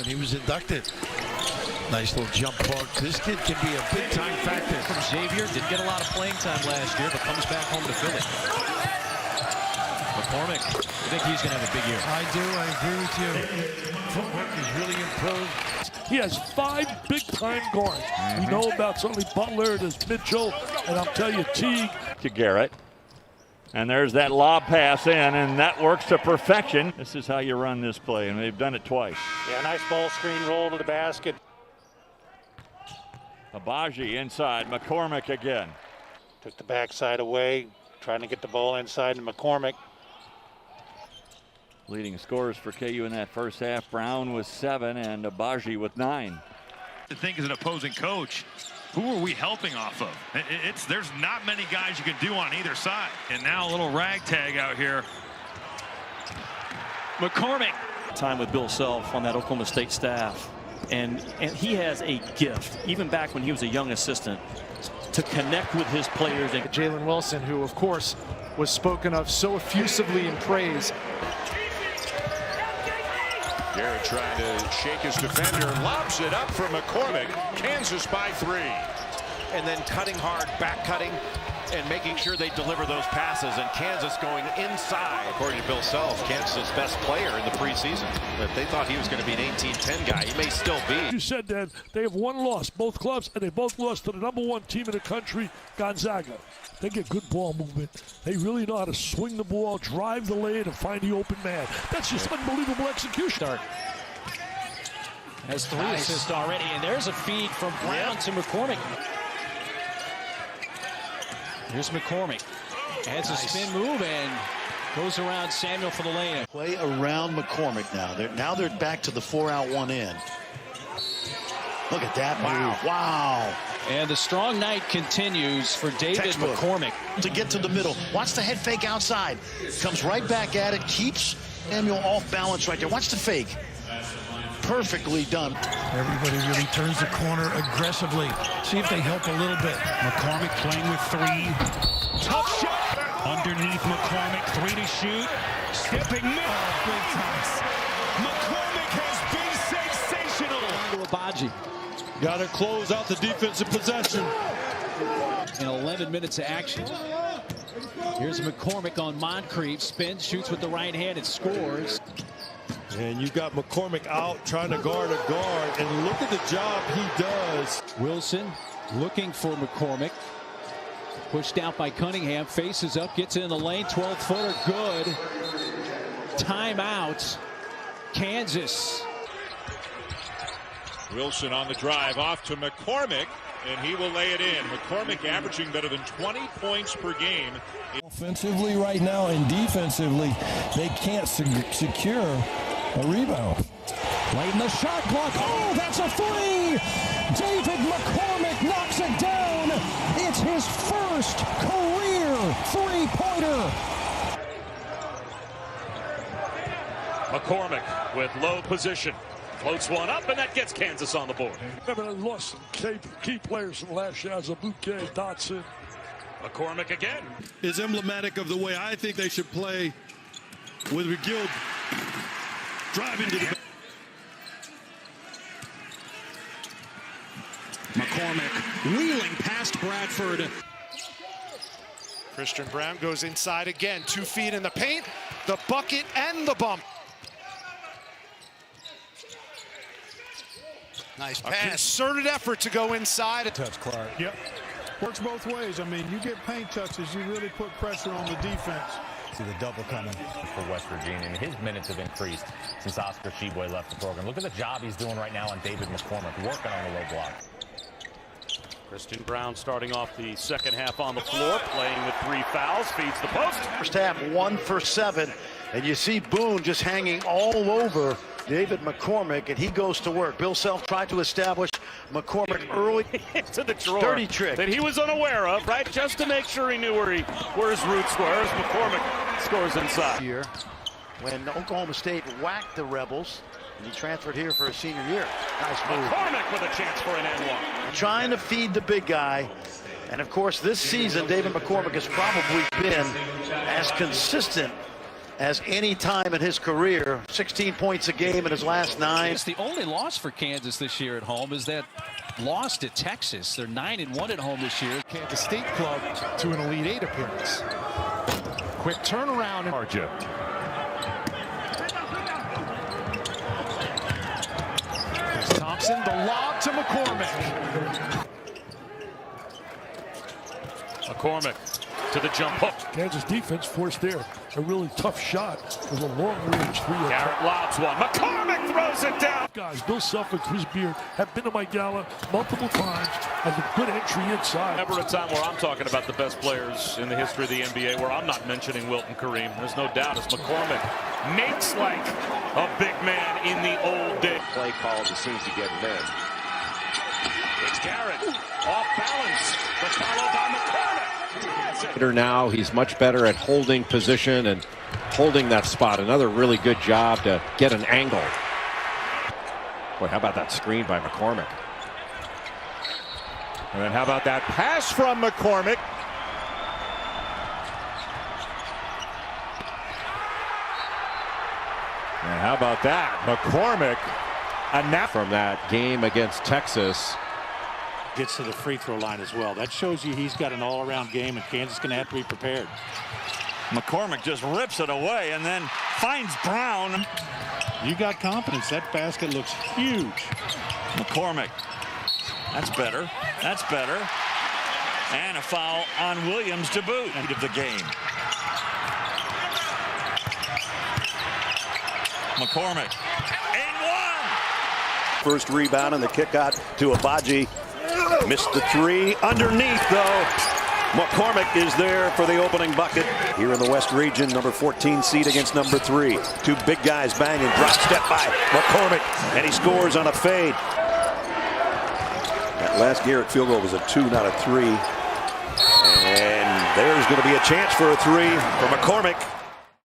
when he was inducted. Nice little jump ball. This kid can be a big-time factor. From Xavier, didn't get a lot of playing time last year, but comes back home to Philly. McCormack, I think he's going to have a big year. I do. I agree with you. Footwork is really improved. He has 5 big-time guards. We know about certainly Butler, there's Mitchell, and I'll tell you, Teague. To Garrett. And there's that lob pass in, and that works to perfection. This is how you run this play, and they've done it twice. Yeah, nice ball screen roll to the basket. Abaji inside, McCormack again. Took the backside away, trying to get the ball inside to McCormack. Leading scorers for KU in that first half, Brown with 7 and Abaji with 9. To think as an opposing coach, who are we helping off of? There's not many guys you can do on either side. And now a little ragtag out here. McCormack. Time with Bill Self on that Oklahoma State staff. And he has a gift, even back when he was a young assistant, to connect with his players. And Jalen Wilson, who of course was spoken of so effusively in praise. Garrett trying to shake his defender, lobs it up for McCormack. Kansas by 3. And then cutting hard, back cutting, and making sure they deliver those passes. And Kansas going inside. According to Bill Self, Kansas' best player in the preseason. But they thought he was going to be an 18-10 guy. He may still be. You said that they have one loss, both clubs, and they both lost to the #1 team in the country, Gonzaga. They get good ball movement. They really know how to swing the ball, drive the lane, and find the open man. That's just unbelievable execution. has 3 assists already, and there's a feed from Brown to McCormack. Here's McCormack. Adds a spin move and goes around Samuel for the layup. Play around McCormack now. They're back to the 4-out, 1-in. Look at that move. Wow. And the strong night continues for David McCormack. To get to the middle. Watch the head fake outside. Comes right back at it. Keeps Samuel off balance right there. Watch the fake. Perfectly done. Everybody really turns the corner aggressively. See if they help a little bit. McCormack playing with 3. Tough shot. Underneath McCormack, 3 to shoot. Stepping middle. Big times. McCormack has been sensational. Abaji. Got to close out the defensive possession. In 11 minutes of action. Here's McCormack on Moncrief. Spins, shoots with the right hand, and scores. And you got McCormack out trying to guard a guard, and look at the job he does. Wilson looking for McCormack. Pushed out by Cunningham, faces up, gets in the lane, 12-footer, good. Timeout, Kansas. Wilson on the drive off to McCormack, and he will lay it in. McCormack averaging better than 20 points per game. Offensively right now and defensively, they can't secure a rebound. Late in the shot clock. Oh, that's a 3. David McCormack knocks it down. It's his first career 3-pointer. McCormack with low position. Floats one up, and that gets Kansas on the board. Never lost some key players from last year. Azubuike, Dotson. McCormack again. Is emblematic of the way I think they should play with McGill driving to the. McCormack wheeling past Bradford. Christian Brown goes inside again. 2 feet in the paint, the bucket, and the bump. Nice A pass. concerted effort to go inside. Touch Clark. Yep. Works both ways. I mean, you get paint touches, you really put pressure on the defense. See the double coming. For West Virginia, and his minutes have increased since Oscar Tshiebwe left the program. Look at the job he's doing right now on David McCormack, working on the low block. Christian Brown starting off the second half on the floor, playing with 3 fouls, feeds the post. First half, 1 for 7. And you see Boone just hanging all over David McCormack, and he goes to work. Bill Self tried to establish McCormack early. To the drawer. Dirty trick. That he was unaware of, right? Just to make sure he knew where his roots were. As McCormack scores inside. Here, when Oklahoma State whacked the Rebels, and he transferred here for his senior year. Nice move. McCormack with a chance for an N1. Trying to feed the big guy. And of course, this season, David McCormack has probably been as consistent as any time in his career. 16 points a game in his last 9. It's the only loss for Kansas this year at home is that loss to Texas. They're 9-1 at home this year. Kansas State club to an Elite 8 appearance. Quick turnaround. Georgia. There's Thompson, the lob to McCormack. McCormack to the jump hook. Kansas defense forced there a really tough shot. It was a long-range 3. Garrett lobs one. McCormack throws it down. Guys, Bill Self and Chris Beard have been to my gala multiple times as a good entry inside. Never a time where I'm talking about the best players in the history of the NBA where I'm not mentioning Wilt and Kareem. There's no doubt as McCormack makes like a big man in the old days. Play calls as soon as you get it in. It's Garrett off balance, but followed by McCormack. Now he's much better at holding position and holding that spot. Another really good job to get an angle. Boy, how about that screen by McCormack? And then how about that pass from McCormack? And how about that? McCormack, a nap from that game against Texas. Gets to the free throw line as well. That shows you he's got an all-around game, and Kansas is going to have to be prepared. McCormack just rips it away and then finds Brown. You got confidence. That basket looks huge. McCormack. That's better. That's better. And a foul on Williams to boot. End of the game. McCormack. And one. First rebound and the kick out to Abaji. Missed the 3. Underneath, though. McCormack is there for the opening bucket. Here in the West region, number 14 seed against number 3. 2 big guys banging. Drop step by McCormack. And he scores on a fade. That last Garrett field goal was a 2, not a 3. And there's going to be a chance for a 3 for McCormack.